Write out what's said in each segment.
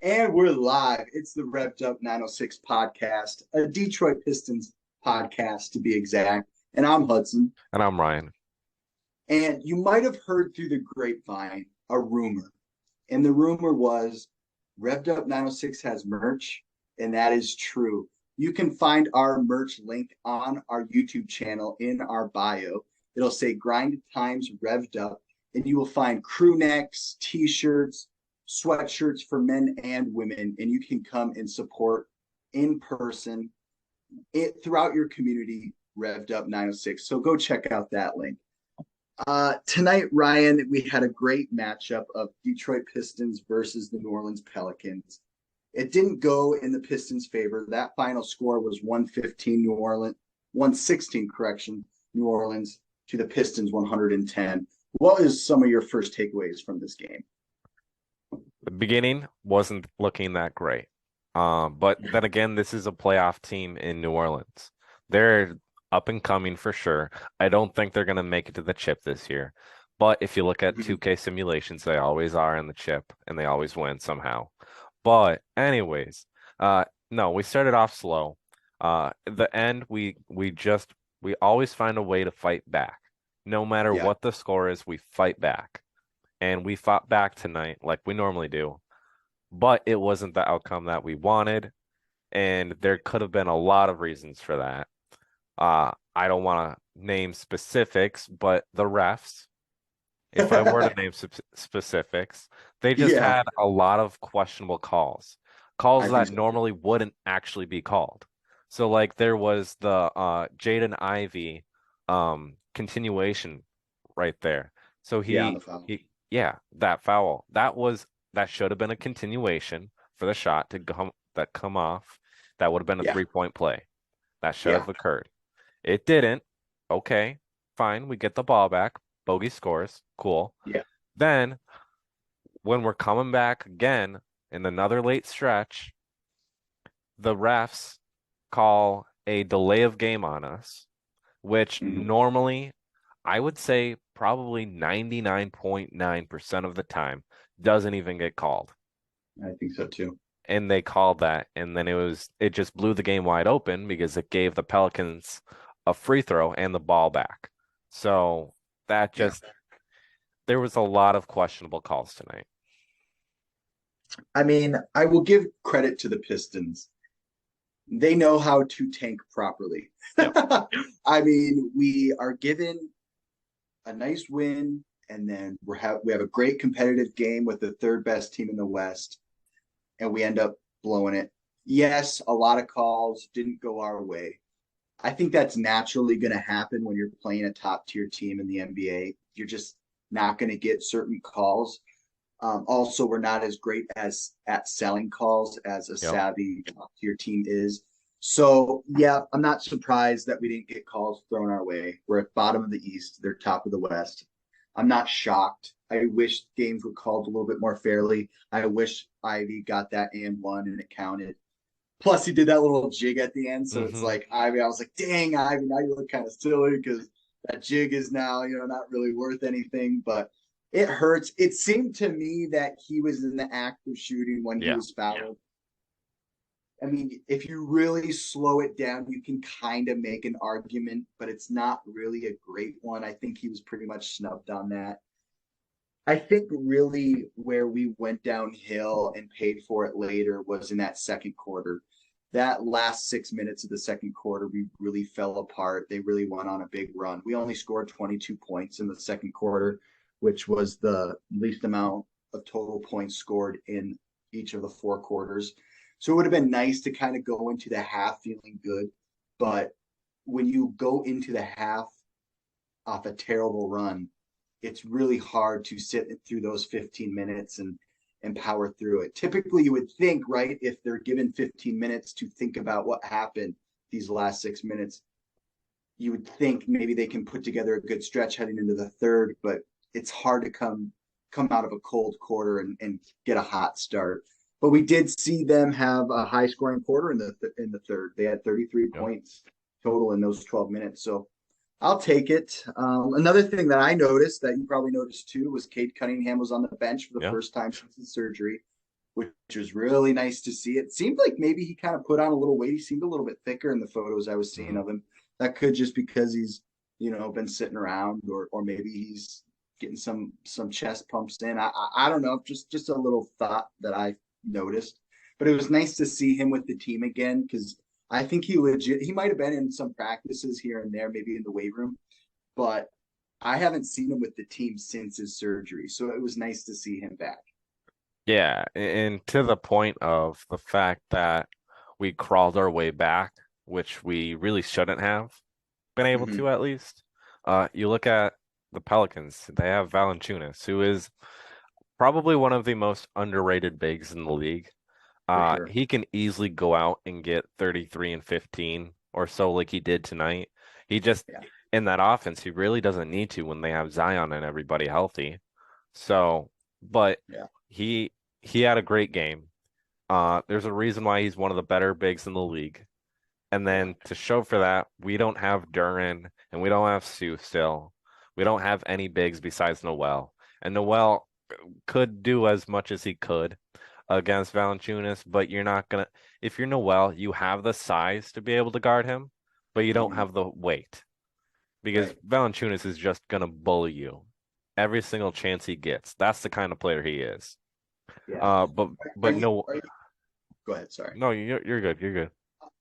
And we're live. It's the Revved Up 906 podcast, a Detroit Pistons podcast to be exact. And I'm Hudson. And I'm Ryan. And you might have heard through the grapevine a rumor. And the rumor was Revved Up 906 has merch. And that is true. You can find our merch link on our YouTube channel in our bio. It'll say Grind Times Revved Up. And you will find crew necks, t-shirts, sweatshirts for men and women, and you can come and support in person throughout your community, Revved Up 906. So go check out that link. Tonight, Ryan, we had a great matchup of Detroit Pistons versus the New Orleans Pelicans. It didn't go in the Pistons' favor. That final score was 115 New Orleans, 116, correction, New Orleans to the Pistons 110. What is some of your first takeaways from this game? The beginning wasn't looking that great. But then again, this is a playoff team in New Orleans. They're up and coming for sure. I don't think they're going to make it to the chip this year. But if you look at 2K simulations, they always are in the chip and they always win somehow. But anyways, no, we started off slow. The end, we always find a way to fight back. No matter what the score is, we fight back. And we fought back tonight like we normally do. But it wasn't the outcome that we wanted. And there could have been a lot of reasons for that. I don't want to name specifics, but the refs, if I were to name specifics, they just had a lot of questionable calls that normally wouldn't actually be called. So like there was the Jaden Ivey continuation right there. So that foul. That should have been a continuation for the shot to come off. That would have been a 3-point play. That should have occurred. It didn't. Okay, fine. We get the ball back. Bogey scores. Cool. Yeah. Then when we're coming back again in another late stretch, the refs call a delay of game on us, which normally I would say probably 99.9% of the time doesn't even get called. I think so too. And they called that, and then it just blew the game wide open because it gave the Pelicans a free throw and the ball back. So that there was a lot of questionable calls tonight. I mean, I will give credit to the Pistons. They know how to tank properly. Yep. I mean, we are given a nice win, and then we have a great competitive game with the third best team in the West, and we end up blowing it. Yes, a lot of calls didn't go our way. I think that's naturally going to happen when you're playing a top-tier team in the NBA. You're just not going to get certain calls. Also, we're not as great at selling calls as a savvy top-tier team is. So, I'm not surprised that we didn't get calls thrown our way. We're at bottom of the East. They're top of the West. I'm not shocked. I wish games were called a little bit more fairly. I wish Ivy got that and one and it counted. Plus, he did that little jig at the end. So it's like, Ivy, I was like, dang, Ivy, now you look kind of silly because that jig is now, not really worth anything. But it hurts. It seemed to me that he was in the act of shooting when he was fouled. Yeah. I mean, if you really slow it down, you can kind of make an argument, but it's not really a great one. I think he was pretty much snubbed on that. I think really where we went downhill and paid for it later was in that second quarter. That last 6 minutes of the second quarter, we really fell apart. They really went on a big run. We only scored 22 points in the second quarter, which was the least amount of total points scored in each of the four quarters. So it would have been nice to kind of go into the half feeling good. But when you go into the half off a terrible run, it's really hard to sit through those 15 minutes and power through it. Typically, you would think, right, if they're given 15 minutes to think about what happened these last 6 minutes, you would think maybe they can put together a good stretch heading into the third, but it's hard to come out of a cold quarter and get a hot start. But we did see them have a high-scoring quarter in the third. They had 33 points total in those 12 minutes. So I'll take it. Another thing that I noticed that you probably noticed too was Cade Cunningham was on the bench for the first time since his surgery. which was really nice to see. It seemed like maybe he kind of put on a little weight. He seemed a little bit thicker in the photos I was seeing of him. That could just because he's, been sitting around, or maybe he's getting some chest pumps in. I don't know, just a little thought that I noticed. But it was nice to see him with the team again, because I think he might have been in some practices here and there, maybe in the weight room, but I haven't seen him with the team since his surgery. So it was nice to see him back. Yeah, and to the point of the fact that we crawled our way back, which we really shouldn't have been able Mm-hmm. to at least. You look at the Pelicans, they have Valanciunas, who is probably one of the most underrated bigs in the league. For sure. He can easily go out and get 33 and 15 or so like he did tonight. He just Yeah. in that offense, he really doesn't need to when they have Zion and everybody healthy. So, but Yeah. he had a great game. There's a reason why he's one of the better bigs in the league. And then to show for that, we don't have Duran and we don't have Sue still. We don't have any bigs besides Noel. And Noel could do as much as he could against Valanciunas, but you're not gonna if you're Noel, you have the size to be able to guard him, but you don't Mhm. have the weight because Right. Valanciunas is just gonna bully you every single chance he gets. That's the kind of player he is. Yeah. Uh, but Are but you, no, are you, go ahead. Sorry. no, you're good. You're good.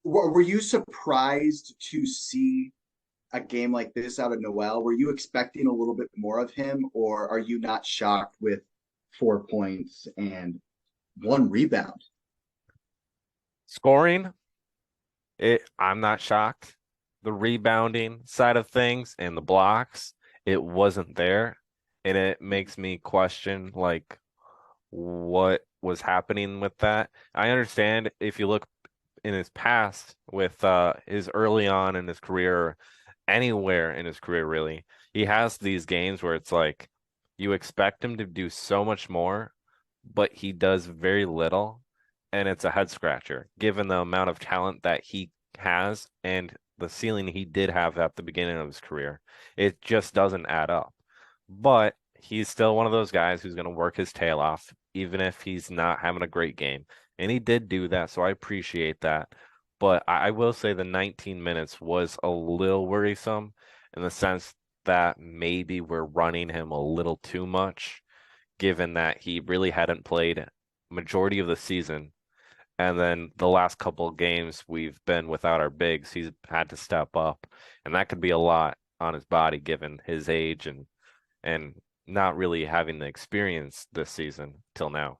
Were you surprised to see a game like this out of Noel? Were you expecting a little bit more of him, or are you not shocked with 4 points and one rebound? Scoring, I'm not shocked. The rebounding side of things and the blocks, it wasn't there, and it makes me question like what was happening with that. I understand if you look in his past with his early on in his career, anywhere in his career really, he has these games where it's like you expect him to do so much more, but he does very little, and it's a head scratcher given the amount of talent that he has and the ceiling he did have at the beginning of his career. It just doesn't add up. But he's still one of those guys who's going to work his tail off, even if he's not having a great game. And he did do that, so I appreciate that. But I will say the 19 minutes was a little worrisome in the sense that maybe we're running him a little too much, given that he really hadn't played majority of the season. And then the last couple of games we've been without our bigs, he's had to step up. And that could be a lot on his body given his age and not really having the experience this season till now.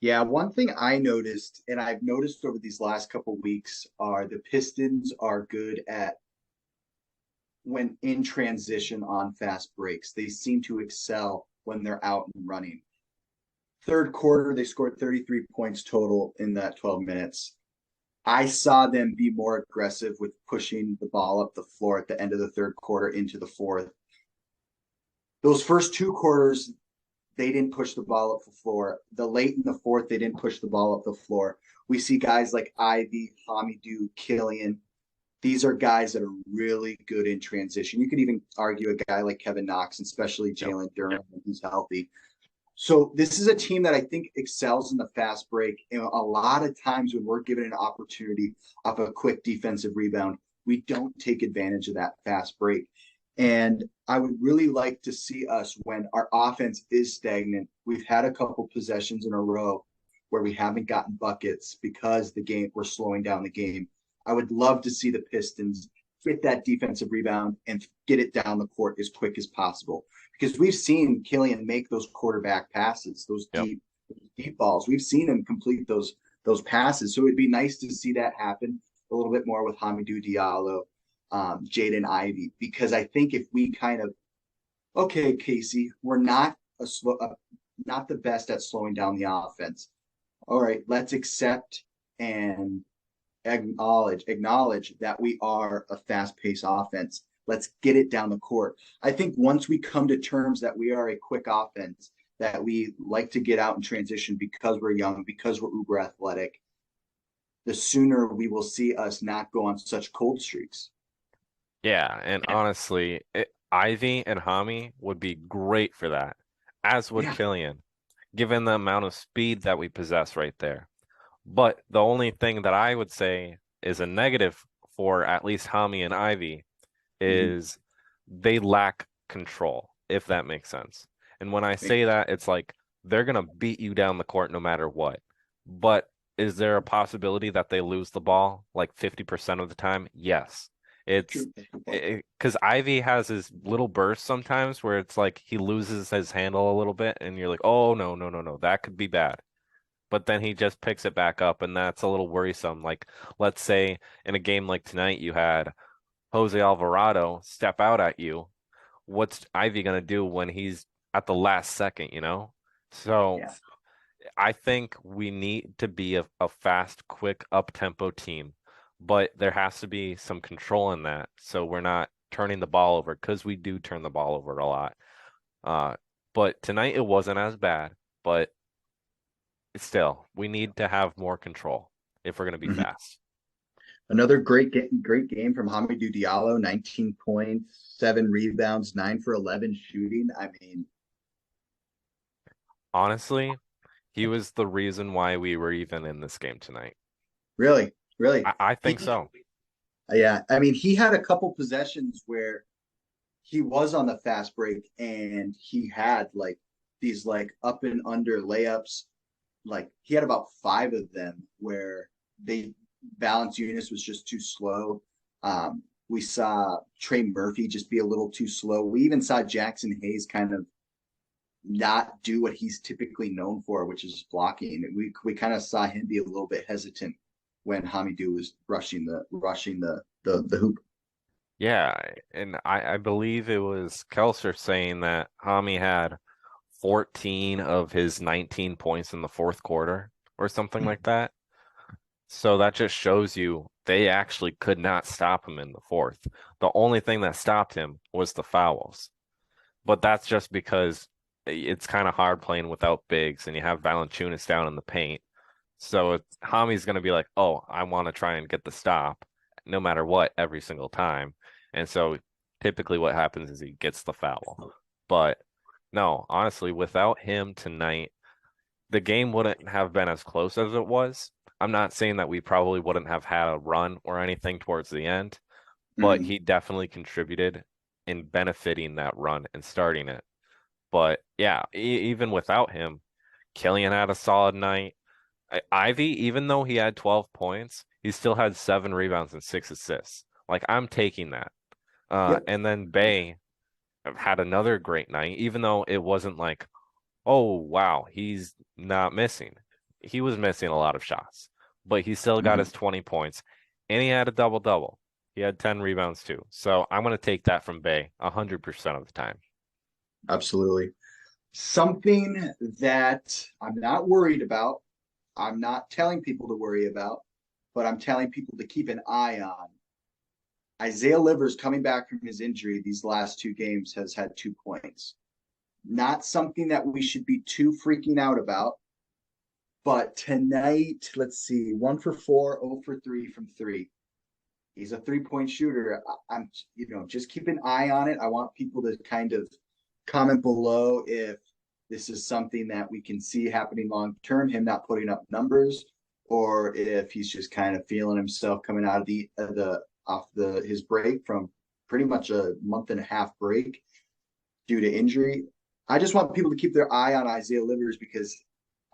Yeah, one thing I noticed, and I've noticed over these last couple weeks, are the Pistons are good at when in transition on fast breaks. They seem to excel when they're out and running. Third quarter, they scored 33 points total in that 12 minutes. I saw them be more aggressive with pushing the ball up the floor at the end of the third quarter into the fourth. Those first two quarters, they didn't push the ball up the floor. The late in the fourth, they didn't push the ball up the floor. We see guys like Ivy, Hamidou, Killian. These are guys that are really good in transition. You could even argue a guy like Kevin Knox, especially Yep. Jalen Durham when he's healthy. So this is a team that I think excels in the fast break. And a lot of times when we're given an opportunity off a quick defensive rebound, we don't take advantage of that fast break. And I would really like to see us when our offense is stagnant. We've had a couple possessions in a row where we haven't gotten buckets because we're slowing down the game. I would love to see the Pistons get that defensive rebound and get it down the court as quick as possible. Because we've seen Killian make those quarterback passes, those Yep. deep balls. We've seen him complete those passes. So it'd be nice to see that happen a little bit more with Hamidou Diallo, Jaden Ivey, because I think if we kind of, okay, Casey, we're not the best at slowing down the offense. All right, let's accept and acknowledge that we are a fast-paced offense. Let's get it down the court. I think once we come to terms that we are a quick offense, that we like to get out and transition because we're young, because we're uber athletic, the sooner we will see us not go on such cold streaks. Yeah, and honestly, Ivy and Hami would be great for that, as would Yeah. Killian. given the amount of speed that we possess right there. But the only thing that I would say is a negative for at least Hami and Ivy Mhm. is they lack control, if that makes sense. And when I say that, it's like they're gonna beat you down the court no matter what. But is there a possibility that they lose the ball like 50% of the time? Yes. It's True. because Ivy has his little bursts sometimes where it's like he loses his handle a little bit, and you're like, oh no, no, no, no, that could be bad. But then he just picks it back up, and that's a little worrisome. Like, let's say in a game like tonight, you had Jose Alvarado step out at you. What's Ivy gonna do when he's at the last second, you know? So Yeah. I think we need to be a fast, quick, up-tempo team, but there has to be some control in that, so we're not turning the ball over because we do turn the ball over a lot. Uh, but tonight it wasn't as bad, but still, we need to have more control if we're going to be Mhm. fast. Another great game from Hamidou Diallo, 19 points, 7 rebounds, 9 for 11 shooting. I mean, Honestly, he was the reason why we were even in this game tonight. really, really. I He, think so. yeah, I mean, he had a couple possessions where he was on the fast break and he had like these like up and under layups. Like he had about 5 of them where they Valanciunas was just too slow. We saw Trey Murphy just be a little too slow. We even saw Jackson Hayes kind of not do what he's typically known for, which is blocking. We kind of saw him be a little bit hesitant when Hamidou was rushing the hoop. Yeah, and I believe it was Kelser saying that Hami had 14 of his 19 points in the fourth quarter or something like that. So that just shows you they actually could not stop him in the fourth. The only thing that stopped him was the fouls. But that's just because it's kind of hard playing without bigs and you have Valanciunas down in the paint. So Hami's going to be like, oh, I want to try and get the stop no matter what every single time. And so typically what happens is he gets the foul. But no, honestly, without him tonight, the game wouldn't have been as close as it was. I'm not saying that we probably wouldn't have had a run or anything towards the end, but Mm-hmm. he definitely contributed in benefiting that run and starting it. But yeah, even without him, Killian had a solid night. Ivy, even though he had 12 points, he still had 7 rebounds and 6 assists. Like I'm taking that. Yep. And then Bay had another great night, even though it wasn't like, oh wow, he's not missing. He was missing a lot of shots, but he still got Mm-hmm. his 20 points, and he had a double double. He had 10 rebounds too. So I'm gonna take that from Bay 100% of the time. Absolutely. Something that I'm not worried about, I'm not telling people to worry about, but I'm telling people to keep an eye on. Isaiah Livers coming back from his injury these last 2 games has had 2 points. Not something that we should be too freaking out about. But tonight, let's see, 1 for 4, 0 for 3 from three. He's a 3 point shooter. I'm, just keep an eye on it. I want people to kind of comment below if this is something that we can see happening long term, him not putting up numbers, or if he's just kind of feeling himself coming out of his break from pretty much a month and a half break due to injury. I just want people to keep their eye on Isaiah Livers because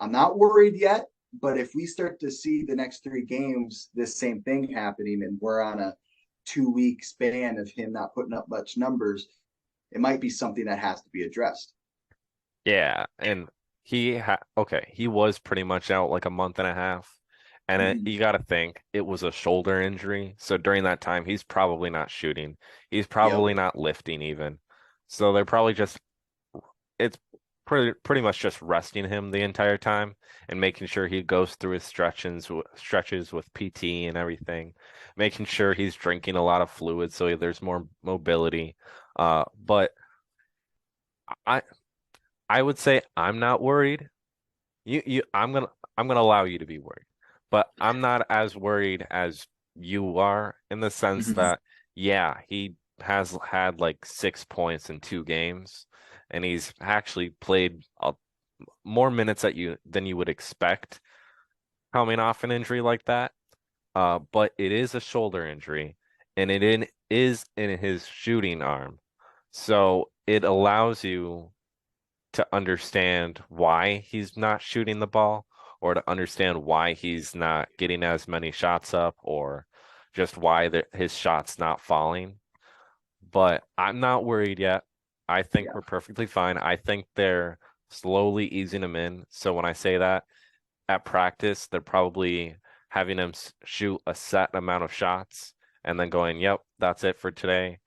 I'm not worried yet. But if we start to see the next 3 games, this same thing happening, and we're on a 2 week span of him not putting up much numbers, it might be something that has to be addressed. Yeah, and he was pretty much out like a month and a half. And Mm-hmm. you got to think it was a shoulder injury. So during that time, he's probably not shooting. He's Yep. probably not lifting even. So they're probably just it's pretty much just resting him the entire time and making sure he goes through his stretches with PT and everything, making sure he's drinking a lot of fluid so there's more mobility. But I I would say I'm not worried. I'm gonna allow you to be worried, but I'm not as worried as you are in the sense Mm-hmm. that yeah, he has had like 6 points in 2 games, and he's actually played more minutes than you would expect coming off an injury like that. But it is a shoulder injury, and is in his shooting arm. So it allows you to understand why he's not shooting the ball, or to understand why he's not getting as many shots up, or just why his shot's not falling. But I'm not worried yet. I think Yeah. we're perfectly fine. I think they're slowly easing him in. So when I say that, at practice, they're probably having him shoot a set amount of shots and then going, yep, that's it for today.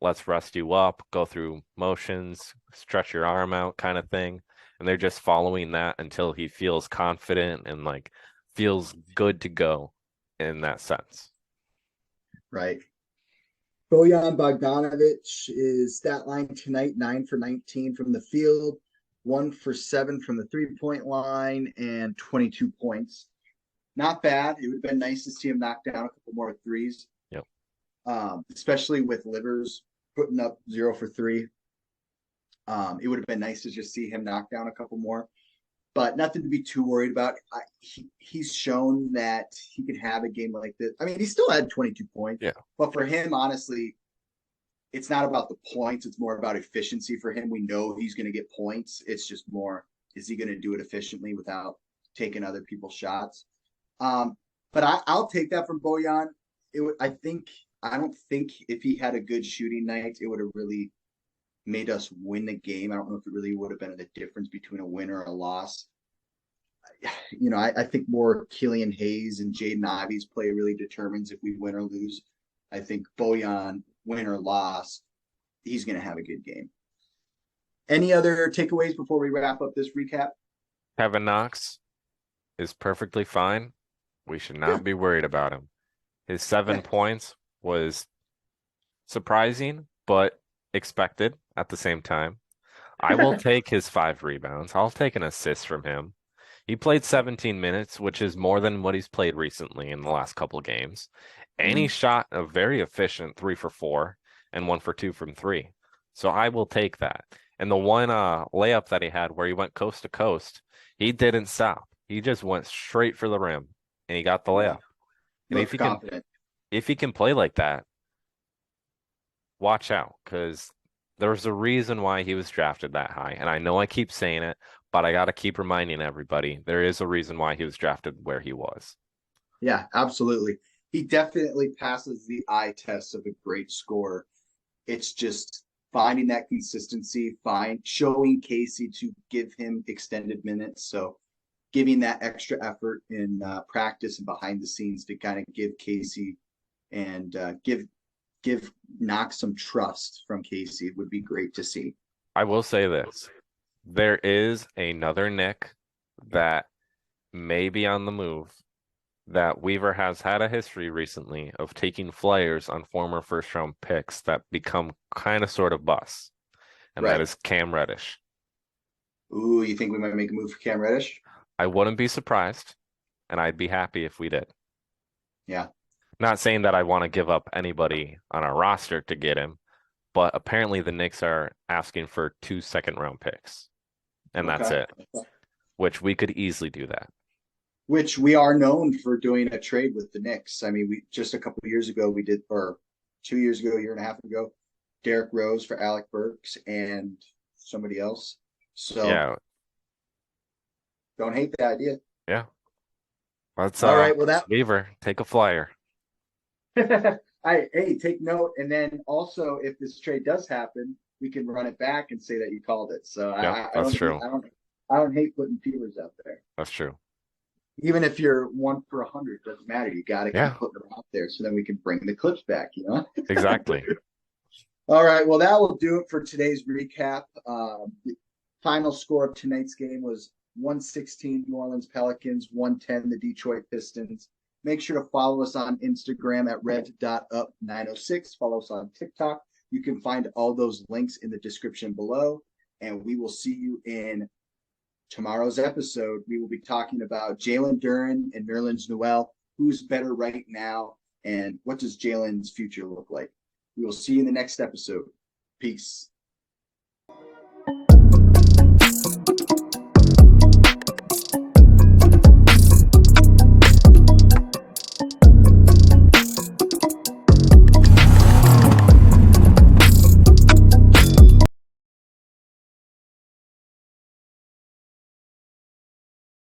Let's rest you up, go through motions, stretch your arm out kind of thing. And they're just following that until he feels confident and like feels good to go in that sense. Right. Bojan Bogdanovic is stat line tonight, 9 for 19 from the field, 1 for 7 from the 3-point line, and 22 points. Not bad. It would have been nice to see him knock down a couple more threes. Yep. Especially with Livers putting up 0 for 3. It would have been nice to just see him knock down a couple more, but nothing to be too worried about. He's shown that he can have a game like this. I mean, he still had 22 points, Yeah. But for him, honestly, it's not about the points. It's more about efficiency for him. We know he's going to get points. It's just more, is he going to do it efficiently without taking other people's shots? But I'll take that from Bojan. I don't think if he had a good shooting night, it would have really made us win the game. I don't know if it really would have been the difference between a win or a loss. I think more Killian Hayes and Jaden Ivey's play really determines if we win or lose. I think Bojan, win or loss, he's going to have a good game. Any other takeaways before we wrap up this recap? Kevin Knox is perfectly fine. We should not be worried about him. His 7 points was surprising, but expected at the same time. I will take his 5 rebounds. I'll take an assist from him. He played 17 minutes, which is more than what he's played recently in the last couple of games. And he shot a very efficient 3 for 4 and 1 for 2 from 3. So I will take that. And the one layup that he had where he went coast to coast, he didn't stop. He just went straight for the rim and he got the layup. And if he can play like that, watch out, because there's a reason why he was drafted that high. And I know I keep saying it, but I got to keep reminding everybody there is a reason why he was drafted where he was. Yeah, absolutely. He definitely passes the eye test of a great scorer. It's just finding that consistency, showing Casey to give him extended minutes. So giving that extra effort in practice and behind the scenes to kind of give Casey and give Knox some trust from Casey would be great to see. I will say this. There is another Nick that may be on the move, that Weaver has had a history recently of taking flyers on former first-round picks that become kind of sort of busts, and that is Cam Reddish. Ooh, you think we might make a move for Cam Reddish? I wouldn't be surprised, and I'd be happy if we did. Yeah. Not saying that I want to give up anybody on our roster to get him, but apparently the Knicks are asking for 2 second-round picks, and that's it, which we could easily do that. Which we are known for doing a trade with the Knicks. I mean, we just a couple of years ago we did, or 2 years ago, a year and a half ago, Derrick Rose for Alec Burks and somebody else. So yeah, don't hate the idea. Yeah. Let's all right. Well, Weaver, take a flyer. Hey, take note. And then also, if this trade does happen, we can run it back and say that you called it. So that's true. I don't hate putting feelers out there. That's true. Even if you're 1 for 100, doesn't matter. You got to keep putting them out there so then we can bring the clips back, Exactly. All right. Well, that will do it for today's recap. The final score of tonight's game was 116 New Orleans Pelicans, 110 the Detroit Pistons. Make sure to follow us on Instagram at Revved.up906. Follow us on TikTok. You can find all those links in the description below. And we will see you in tomorrow's episode. We will be talking about Jalen Duren and Nerlens Noel. Who's better right now? And what does Jalen's future look like? We will see you in the next episode. Peace.